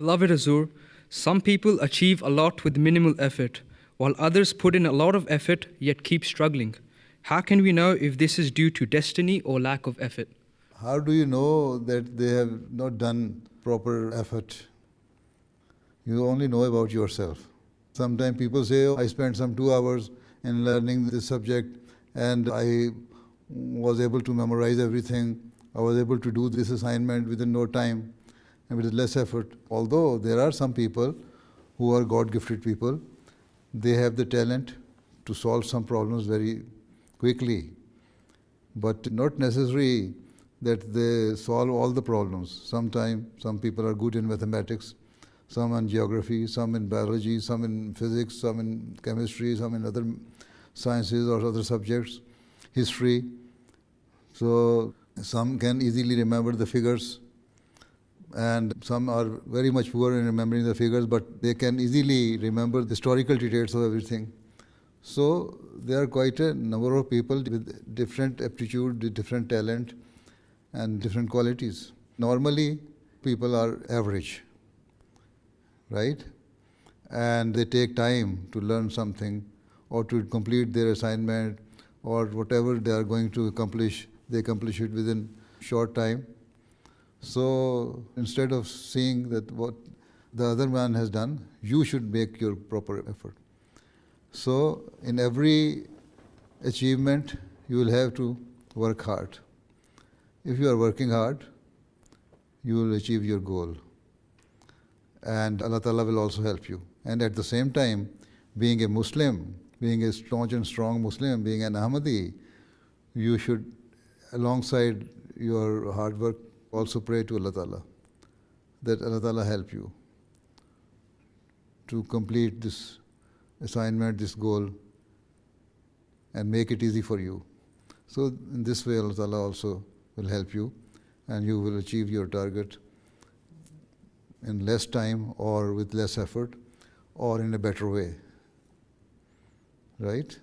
Beloved Azur, some people achieve a lot with minimal effort, while others put in a lot of effort yet keep struggling. How can we know if this is due to destiny or lack of effort? How do you know that they have not done proper effort? You only know about yourself. Sometimes people say, oh, I spent some 2 hours in learning this subject and I was able to memorize everything. I was able to do this assignment within no time and with less effort. Although there are some people who are God-gifted people, they have the talent to solve some problems very quickly, but not necessary that they solve all the problems. Sometimes some people are good in mathematics, some in geography, some in biology, some in physics, some in chemistry, some in other sciences or other subjects, history. So some can easily remember the figures, and some are very much poor in remembering the figures, but they can easily remember the historical details of everything. So there are quite a number of people with different aptitude, different talent, and different qualities. Normally, people are average, right? And they take time to learn something or to complete their assignment or whatever they are going to accomplish, they accomplish it within short time. So instead of seeing that what the other man has done, you should make your proper effort. So in every achievement, you will have to work hard. If you are working hard, you will achieve your goal. And Allah Ta'ala will also help you. And at the same time, being a Muslim, being a staunch and strong Muslim, being an Ahmadi, you should, alongside your hard work, also pray to Allah Ta'ala, that Allah Ta'ala help you to complete this assignment, this goal, and make it easy for you. So in this way, Allah Ta'ala also will help you, and you will achieve your target in less time or with less effort or in a better way. Right?